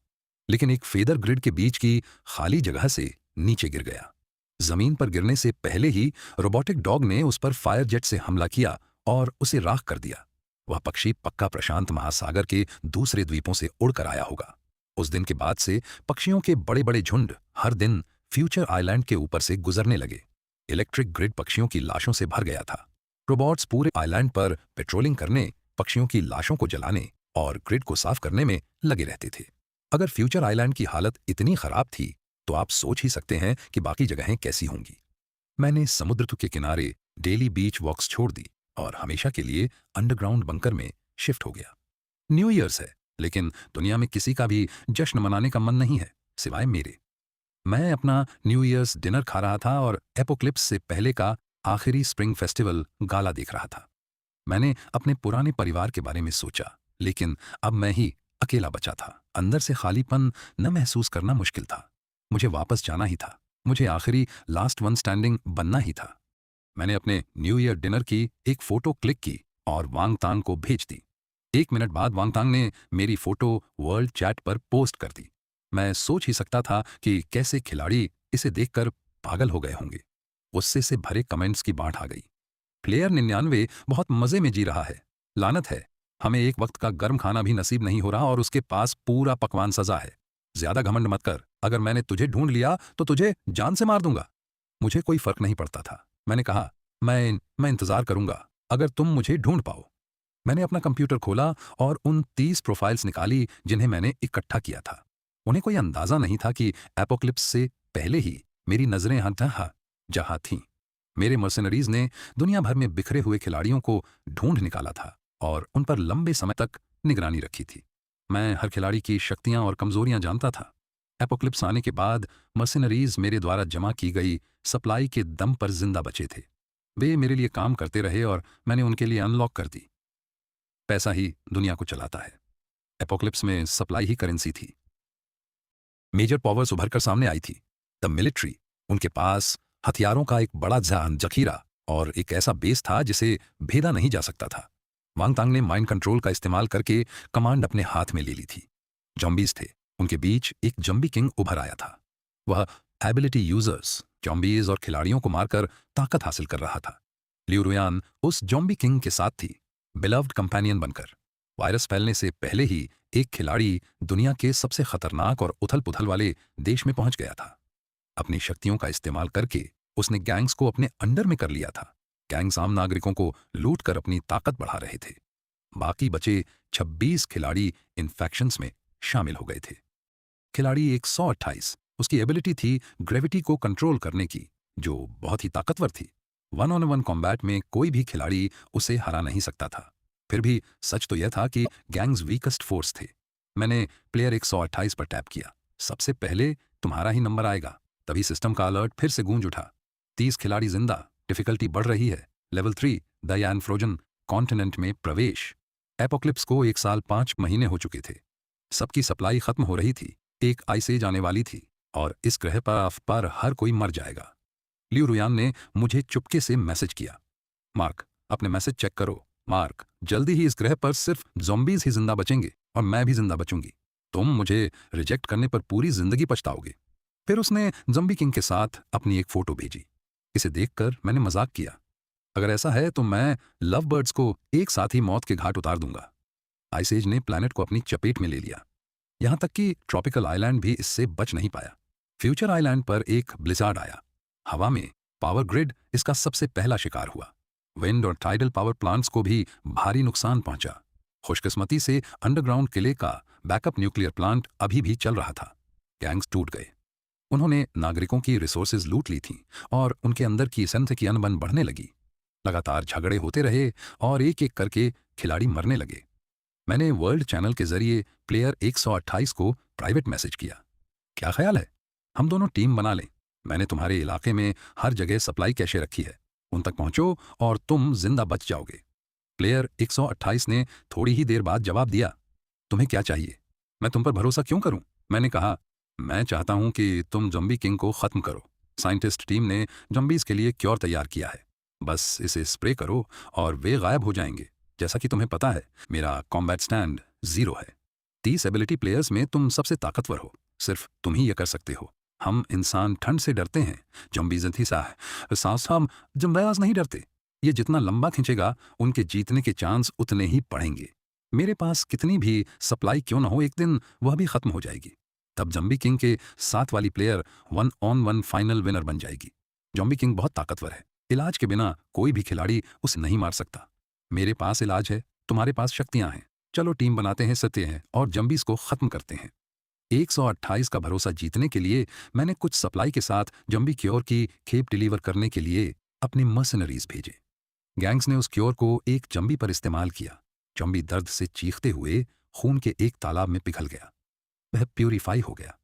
लेकिन एक फेदर ग्रिड के बीच की खाली जगह से नीचे गिर गया। जमीन पर गिरने से पहले ही रोबोटिक डॉग ने उस पर फायर जेट से हमला किया और उसे राख कर दिया। वह पक्षी पक्का प्रशांत महासागर के दूसरे द्वीपों से उड़कर आया होगा। उस दिन के बाद से पक्षियों के बड़े बड़े झुंड हर दिन फ्यूचर आइलैंड के ऊपर से गुजरने लगे। इलेक्ट्रिक ग्रिड पक्षियों की लाशों से भर गया था। रोबोट्स पूरे आइलैंड पर पेट्रोलिंग करने, पक्षियों की लाशों को जलाने और ग्रिड को साफ करने में लगे रहते थे। अगर फ्यूचर आइलैंड की हालत इतनी खराब थी तो आप सोच ही सकते हैं कि बाकी जगहें कैसी होंगी। मैंने समुद्र के किनारे डेली बीच वॉक्स छोड़ दी और हमेशा के लिए अंडरग्राउंड बंकर में शिफ्ट हो गया। न्यू ईयर्स है, लेकिन दुनिया में किसी का भी जश्न मनाने का मन नहीं है सिवाय मेरे। मैं अपना न्यू ईयर्स डिनर खा रहा था और एपोक्लिप्स से पहले का आखिरी स्प्रिंग फेस्टिवल गाला देख रहा था। मैंने अपने पुराने परिवार के बारे में सोचा, लेकिन अब मैं ही अकेला बचा था। अंदर से खालीपन न महसूस करना मुश्किल था। मुझे वापस जाना ही था। मुझे आखिरी लास्ट वन स्टैंडिंग बनना ही था। मैंने अपने न्यू ईयर डिनर की एक फोटो क्लिक की और वांग तांग को भेज दी। 1 मिनट बाद वांग तांग ने मेरी फोटो वर्ल्ड चैट पर पोस्ट कर दी। मैं सोच ही सकता था कि कैसे खिलाड़ी इसे देखकर पागल हो गए होंगे। गुस्से से भरे कमेंट्स की बाढ़ आ गई। प्लेयर 99 बहुत मजे में जी रहा है। लानत है, हमें एक वक्त का गर्म खाना भी नसीब नहीं हो रहा और उसके पास पूरा पकवान सजा है। ज्यादा घमंड मत कर, अगर मैंने तुझे ढूंढ लिया तो तुझे जान से मार दूंगा। मुझे कोई फर्क नहीं पड़ता था। मैंने कहा, मैं इंतजार करूंगा अगर तुम मुझे ढूंढ पाओ। मैंने अपना कंप्यूटर खोला और उन 30 प्रोफाइल्स निकाली जिन्हें मैंने इकट्ठा किया था। उन्हें कोई अंदाजा नहीं था कि एपोक्लिप्स से पहले ही मेरी नजरें जहां थीं। मेरे मर्सनरीज ने दुनिया भर में बिखरे हुए खिलाड़ियों को ढूंढ निकाला था और उन पर लंबे समय तक निगरानी रखी थी। मैं हर खिलाड़ी की शक्तियां और कमजोरियां जानता था। एपोक्लिप्स आने के बाद मर्सनरीज मेरे द्वारा जमा की गई सप्लाई के दम पर जिंदा बचे थे। वे मेरे लिए काम करते रहे और मैंने उनके लिए अनलॉक कर दी। पैसा ही दुनिया को चलाता है। एपोक्लिप्स में सप्लाई ही करेंसी थी। मेजर पावर्स उभर कर सामने आई थी। द मिलिट्री, उनके पास हथियारों का एक बड़ा जखीरा और एक ऐसा बेस था जिसे भेदा नहीं जा सकता था। वांग तांग ने माइंड कंट्रोल का इस्तेमाल करके कमांड अपने हाथ में ले ली थी। जॉम्बीज थे, उनके बीच एक जॉम्बी किंग उभर आया था। वह एबिलिटी यूजर्स, जॉम्बीज और खिलाड़ियों को मारकर ताकत हासिल कर रहा था। लियू रुयान उस जॉम्बी किंग के साथ थी, बिलव्ड कंपेनियन बनकर। वायरस फैलने से पहले ही एक खिलाड़ी दुनिया के सबसे खतरनाक और उथल पुथल वाले देश में पहुंच गया था। अपनी शक्तियों का इस्तेमाल करके उसने गैंग्स को अपने अंडर में कर लिया था। गैंग्स आम नागरिकों को लूट कर अपनी ताकत बढ़ा रहे थे। बाकी बचे 26 खिलाड़ी इन्फेक्शंस में शामिल हो गए थे। खिलाड़ी 128, उसकी एबिलिटी थी ग्रेविटी को कंट्रोल करने की, जो बहुत ही ताकतवर थी। 1-on-1 कॉम्बैट में कोई भी खिलाड़ी उसे हरा नहीं सकता था। फिर भी सच तो यह था कि गैंग्स वीकेस्ट फोर्स थे। मैंने प्लेयर 128 पर टैप किया। सबसे पहले तुम्हारा ही नंबर आएगा। तभी सिस्टम का अलर्ट फिर से गूंज उठा। 30 खिलाड़ी जिंदा, डिफिकल्टी बढ़ रही है। लेवल 3 दयान फ्रोजन कॉन्टिनेंट में प्रवेश। एपोक्लिप्स को 1 साल 5 महीने हो चुके थे। सबकी सप्लाई खत्म हो रही थी। एक आइसेज आने वाली थी और इस ग्रह पर हर कोई मर जाएगा। लियू रुयान ने मुझे चुपके से मैसेज किया, मार्क, अपने मैसेज चेक करो। मार्क, जल्दी ही इस ग्रह पर सिर्फ ज़ॉम्बीज ही जिंदा बचेंगे और मैं भी जिंदा बचूंगी। तुम मुझे रिजेक्ट करने पर पूरी जिंदगी पछताओगे। फिर उसने ज़ॉम्बी किंग के साथ अपनी एक फोटो भेजी। इसे देखकर मैंने मजाक किया, अगर ऐसा है तो मैं लव बर्ड्स को एक साथ ही मौत के घाट उतार दूंगा। आइसेज ने प्लैनेट को अपनी चपेट में ले लिया। यहां तक कि ट्रॉपिकल आइलैंड भी इससे बच नहीं पाया। फ्यूचर आइलैंड पर एक ब्लिजार्ड आया। हवा में पावर ग्रिड इसका सबसे पहला शिकार हुआ। विंड और टाइडल पावर प्लांट्स को भी भारी नुकसान पहुंचा। खुशकिस्मती से अंडरग्राउंड किले का बैकअप न्यूक्लियर प्लांट अभी भी चल रहा था। गैंग्स टूट गए। उन्होंने नागरिकों की रिसोर्सेज लूट ली थीं और उनके अंदर की संत की अनबन बढ़ने लगी। लगातार झगड़े होते रहे और एक एक करके खिलाड़ी मरने लगे। मैंने वर्ल्ड चैनल के जरिए प्लेयर 128 को प्राइवेट मैसेज किया, क्या ख्याल है हम दोनों टीम बना लें? मैंने तुम्हारे इलाके में हर जगह सप्लाई कैशे रखी है, उन तक पहुंचो और तुम जिंदा बच जाओगे। प्लेयर 128 ने थोड़ी ही देर बाद जवाब दिया, तुम्हें क्या चाहिए? मैं तुम पर भरोसा क्यों करूं? मैंने कहा, मैं चाहता हूं कि तुम ज़ॉम्बी किंग को खत्म करो। साइंटिस्ट टीम ने ज़ॉम्बीज के लिए क्योर तैयार किया है। बस इसे स्प्रे करो और वे गायब हो जाएंगे। जैसा कि तुम्हें पता है, मेरा कॉम्बैट स्टैंड 0 है। 30 एबिलिटी प्लेयर्स में तुम सबसे ताकतवर हो। सिर्फ तुम ही ये कर सकते हो। हम इंसान ठंड से डरते हैं, ज़ॉम्बीज़ सांस हम ज़म्बीज़ नहीं डरते। ये जितना लंबा खींचेगा उनके जीतने के चांस उतने ही बढ़ेंगे। मेरे पास कितनी भी सप्लाई क्यों न हो, एक दिन वह भी खत्म हो जाएगी। तब ज़ॉम्बी किंग के साथ वाली प्लेयर 1-on-1 फाइनल विनर बन जाएगी। ज़ॉम्बी किंग बहुत ताकतवर है। इलाज के बिना कोई भी खिलाड़ी उसे नहीं मार सकता। मेरे पास इलाज है, तुम्हारे पास शक्तियां हैं। चलो टीम बनाते हैं, सत्य हैं और ज़ॉम्बीज़ को खत्म करते हैं। 128 का भरोसा जीतने के लिए मैंने कुछ सप्लाई के साथ ज़ॉम्बी क्योर की खेप डिलीवर करने के लिए अपने मर्सनरीज भेजे। गैंग्स ने उस क्योर को एक ज़ॉम्बी पर इस्तेमाल किया। ज़ॉम्बी दर्द से चीखते हुए खून के एक तालाब में पिघल गया। वह प्यूरिफाई हो गया।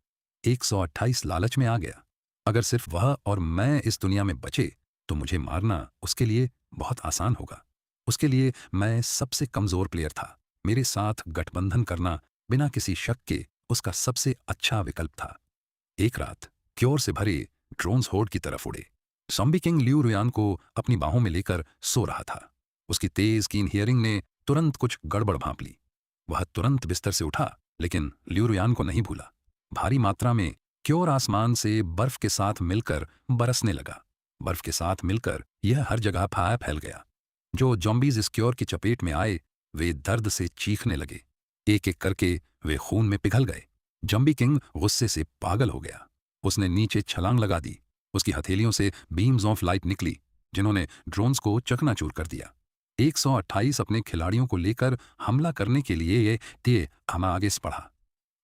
128 लालच में आ गया। अगर सिर्फ वह और मैं इस दुनिया में बचे तो मुझे मारना उसके लिए बहुत आसान होगा। उसके लिए मैं सबसे कमजोर प्लेयर था। मेरे साथ गठबंधन करना बिना किसी शक के उसका सबसे अच्छा विकल्प था। एक रात क्योर से भरे ड्रोन्स होड़ की तरफ उड़े। ज़ॉम्बी किंग लियू रुयान को अपनी बाहों में लेकर सो रहा था। उसकी तेज कीन हियरिंग ने तुरंत कुछ गड़बड़ भांप ली। वह तुरंत बिस्तर से उठा, लेकिन लियू रुयान को नहीं भूला। भारी मात्रा में क्योर आसमान से बर्फ के साथ मिलकर बरसने लगा। बर्फ के साथ मिलकर यह हर जगह फैल गया। जो ज़ॉम्बीज इस क्योर की चपेट में आए, वे दर्द से चीखने लगे। एक एक करके वे खून में पिघल गए। ज़ॉम्बी किंग गुस्से से पागल हो गया। उसने नीचे छलांग लगा दी। उसकी हथेलियों से बीम्स ऑफ लाइट निकली, जिन्होंने ड्रोन्स को चकनाचूर कर दिया। 128 अपने खिलाड़ियों को लेकर हमला करने के लिए ये आगे बढ़ा।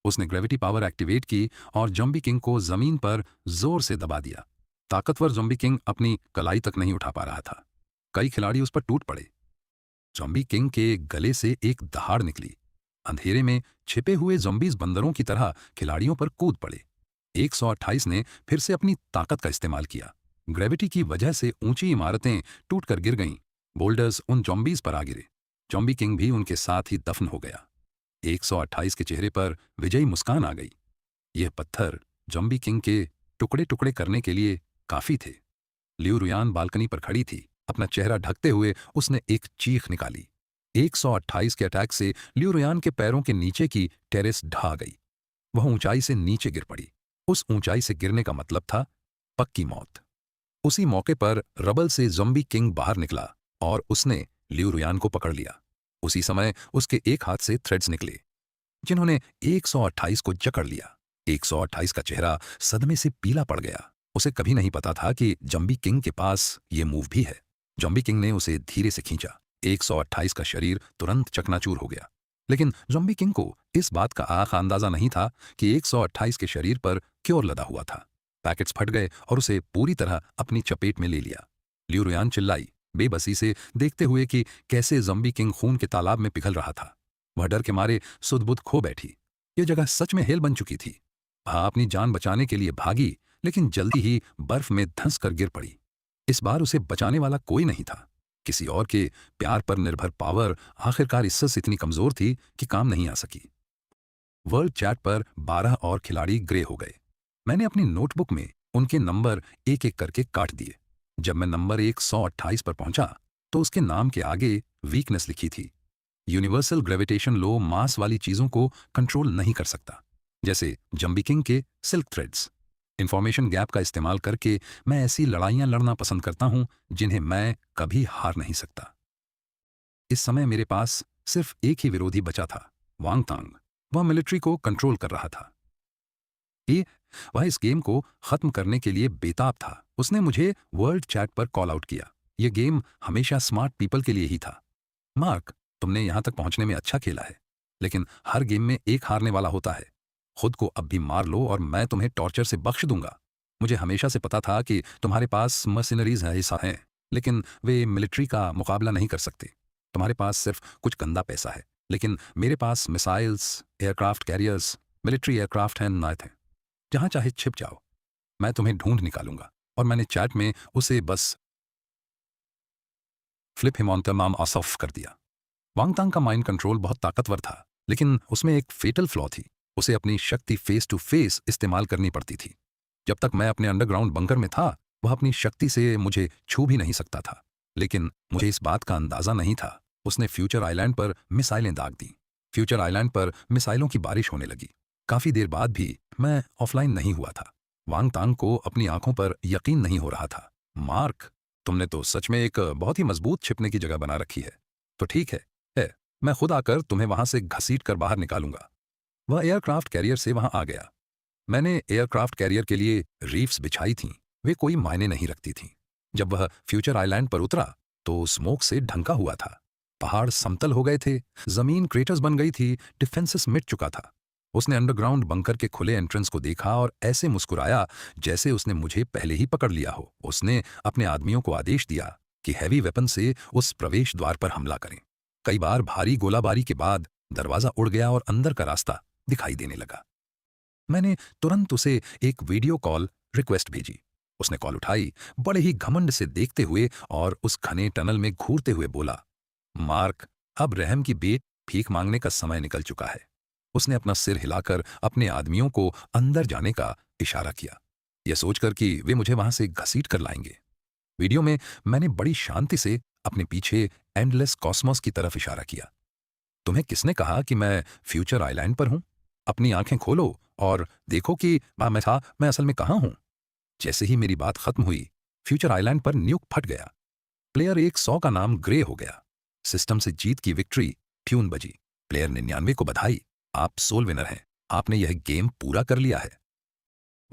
उसने ग्रेविटी पावर एक्टिवेट की और ज़ॉम्बी किंग को जमीन पर जोर से दबा दिया। ताकतवर ज़ॉम्बी किंग अपनी कलाई तक नहीं उठा पा रहा था। कई खिलाड़ी उस पर टूट पड़े। ज़ॉम्बी किंग के गले से एक दहाड़ निकली। अंधेरे में छिपे हुए ज़ॉम्बीज बंदरों की तरह खिलाड़ियों पर कूद पड़े। 128 ने फिर से अपनी ताकत का इस्तेमाल किया। ग्रेविटी की वजह से ऊंची इमारतें टूटकर गिर गईं। बोल्डर्स उन ज़ॉम्बीज पर आ गिरे। ज़ॉम्बी किंग भी उनके साथ ही दफन हो गया। 128 के चेहरे पर विजयी मुस्कान आ गई। यह पत्थर ज़ॉम्बी किंग के टुकड़े टुकड़े करने के लिए काफी थे। लियू रुयान बालकनी पर खड़ी थी। अपना चेहरा ढकते हुए उसने एक चीख निकाली। 128 के अटैक से लियू रुयान के पैरों के नीचे की टेरेस ढह गई। वह ऊंचाई से नीचे गिर पड़ी। उस ऊंचाई से गिरने का मतलब था पक्की मौत। उसी मौके पर रबल से ज़ॉम्बी किंग बाहर निकला और उसने लियू रुयान को पकड़ लिया। उसी समय उसके एक हाथ से थ्रेड्स निकले, जिन्होंने 128 को जकड़ लिया। 128 का चेहरा सदमे से पीला पड़ गया। उसे कभी नहीं पता था कि ज़ॉम्बी किंग के पास ये मूव भी है। ज़ॉम्बी किंग ने उसे धीरे से खींचा। 128 का शरीर तुरंत चकनाचूर हो गया। लेकिन ज़ॉम्बी किंग को इस बात का अंदाजा नहीं था कि 128 के शरीर पर क्योर लदा हुआ था। पैकेट्स फट गए और उसे पूरी तरह अपनी चपेट में ले लिया। लियू रुयान चिल्लाई, बेबसी से देखते हुए कि कैसे ज़ॉम्बी किंग खून के तालाब में पिघल रहा था। वह डर के मारे सुध-बुध खो बैठी। यह जगह सच में हेल बन चुकी थी। वह अपनी जान बचाने के लिए भागी, लेकिन जल्दी ही बर्फ में धंस कर गिर पड़ी। इस बार उसे बचाने वाला कोई नहीं था। किसी और के प्यार पर निर्भर पावर आखिरकार इससे इतनी कमजोर थी कि काम नहीं आ सकी। वर्ल्ड चैट पर 12 और खिलाड़ी ग्रे हो गए। मैंने अपनी नोटबुक में उनके नंबर एक एक करके काट दिए। जब मैं नंबर 128 पर पहुंचा तो उसके नाम के आगे वीकनेस लिखी थी। यूनिवर्सल ग्रेविटेशन लो मास वाली चीजों को कंट्रोल नहीं कर सकता, जैसे ज़ॉम्बी किंग के सिल्क थ्रेड्स। इंफॉर्मेशन गैप का इस्तेमाल करके मैं ऐसी लड़ाइयां लड़ना पसंद करता हूं जिन्हें मैं कभी हार नहीं सकता। इस समय मेरे पास सिर्फ एक ही विरोधी बचा था, वांग तांग। वह मिलिट्री को कंट्रोल कर रहा था। वह इस गेम को खत्म करने के लिए बेताब था। उसने मुझे वर्ल्ड चैट पर कॉल आउट किया। यह गेम हमेशा स्मार्ट पीपल के लिए ही था। मार्क, तुमने यहां तक पहुंचने में अच्छा खेला है, लेकिन हर गेम में एक हारने वाला होता है। खुद को अब भी मार लो और मैं तुम्हें टॉर्चर से बख्श दूंगा। मुझे हमेशा से पता था कि तुम्हारे पास मर्सिनरीज ऐसा हैं, लेकिन वे मिलिट्री का मुकाबला नहीं कर सकते। तुम्हारे पास सिर्फ कुछ गंदा पैसा है, लेकिन मेरे पास missiles, aircraft carriers, military aircraft हैं, नायत हैं। जहां चाहे छिप जाओ, मैं तुम्हें ढूंढ निकालूंगा। और मैंने चैट में उसे बस फ्लिप हिम ऑन तमाम ऑफ कर दिया। वांगतांग का माइंड कंट्रोल बहुत ताकतवर था, लेकिन उसमें एक फेटल फ्लॉ थी। उसे अपनी शक्ति फेस टू फेस इस्तेमाल करनी पड़ती थी। जब तक मैं अपने अंडरग्राउंड बंकर में था, वह अपनी शक्ति से मुझे छू भी नहीं सकता था। लेकिन मुझे इस बात का अंदाजा नहीं था। उसने फ्यूचर आइलैंड पर मिसाइलें दाग दी। फ्यूचर आइलैंड पर मिसाइलों की बारिश होने लगी। काफी देर बाद भी मैं ऑफलाइन नहीं हुआ था। वांगतांग को अपनी आंखों पर यकीन नहीं हो रहा था। मार्क, तुमने तो सच में एक बहुत ही मजबूत छिपने की जगह बना रखी है। तो ठीक है, मैं खुद आकर तुम्हें वहां से घसीट कर बाहर निकालूंगा। वह एयरक्राफ्ट कैरियर से वहां आ गया। मैंने एयरक्राफ्ट कैरियर के लिए रीफ्स बिछाई थीं। वे कोई मायने नहीं रखती थीं। जब वह फ्यूचर आइलैंड पर उतरा तो स्मोक से ढंका हुआ था। पहाड़ समतल हो गए थे, जमीन क्रेटर्स बन गई थी, डिफेंसेस मिट चुका था। उसने अंडरग्राउंड बंकर के खुले एंट्रेंस को देखा और ऐसे मुस्कुराया जैसे उसने मुझे पहले ही पकड़ लिया हो। उसने अपने आदमियों को आदेश दिया कि हैवी वेपन से उस प्रवेश द्वार पर हमला करें। कई बार भारी गोलाबारी के बाद दरवाजा उड़ गया और अंदर का रास्ता दिखाई देने लगा। मैंने तुरंत उसे एक वीडियो कॉल रिक्वेस्ट भेजी। उसने कॉल उठाई, बड़े ही घमंड से देखते हुए, और उस घने टनल में घूरते हुए बोला, मार्क, अब रहम की बेट भीख मांगने का समय निकल चुका है। उसने अपना सिर हिलाकर अपने आदमियों को अंदर जाने का इशारा किया। यह सोचकर कि वे मुझे वहां से घसीट कर लाएंगे। वीडियो में मैंने बड़ी शांति से अपने पीछे एंडलेस कॉस्मोस की तरफ इशारा किया। तुम्हें किसने कहा कि मैं फ्यूचर आइलैंड पर हूं? अपनी आंखें खोलो और देखो कि मैं असल में कहां हूं। जैसे ही मेरी बात खत्म हुई, फ्यूचर आइलैंड पर न्यूक फट गया। प्लेयर 100 का नाम ग्रे हो गया। सिस्टम से जीत की विक्ट्री ट्यून बजी। प्लेयर 99 को बधाई, आप सोल विनर हैं, आपने यह गेम पूरा कर लिया है।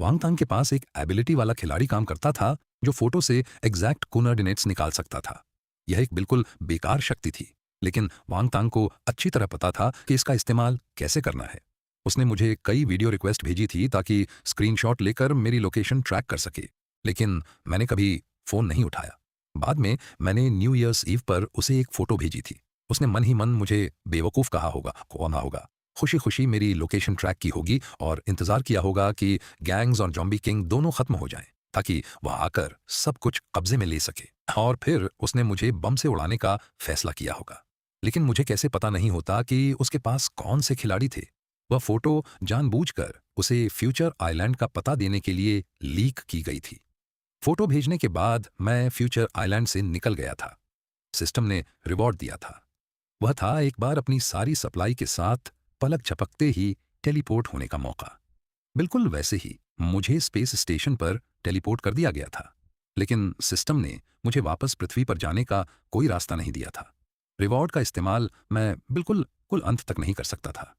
वांगतांग के पास एक एबिलिटी वाला खिलाड़ी काम करता था जो फोटो से एग्जैक्ट कोऑर्डिनेट्स निकाल सकता था। यह एक बिल्कुल बेकार शक्ति थी, लेकिन वांगतांग को अच्छी तरह पता था कि इसका इस्तेमाल कैसे करना है। उसने मुझे कई वीडियो रिक्वेस्ट भेजी थी ताकि स्क्रीनशॉट लेकर मेरी लोकेशन ट्रैक कर सके, लेकिन मैंने कभी फोन नहीं उठाया। बाद में मैंने न्यू ईयर्स ईव पर उसे एक फोटो भेजी थी। उसने मन ही मन मुझे बेवकूफ़ कहा होगा, कौन होगा, खुशी खुशी मेरी लोकेशन ट्रैक की होगी और इंतजार किया होगा कि गैंग्स और जॉम्बी किंग दोनों खत्म हो जाएं, ताकि वह आकर सब कुछ कब्जे में ले सके। और फिर उसने मुझे बम से उड़ाने का फैसला किया होगा। लेकिन मुझे कैसे पता नहीं होता कि उसके पास कौन से खिलाड़ी थे। वह फोटो जानबूझकर उसे फ्यूचर आइलैंड का पता देने के लिए लीक की गई थी। फोटो भेजने के बाद मैं फ्यूचर आइलैंड से निकल गया था। सिस्टम ने रिवॉर्ड दिया था। वह था एक बार अपनी सारी सप्लाई के साथ पलक झपकते ही टेलीपोर्ट होने का मौका। बिल्कुल वैसे ही मुझे स्पेस स्टेशन पर टेलीपोर्ट कर दिया गया था, लेकिन सिस्टम ने मुझे वापस पृथ्वी पर जाने का कोई रास्ता नहीं दिया था। रिवॉर्ड का इस्तेमाल मैं बिल्कुल अंत तक नहीं कर सकता था।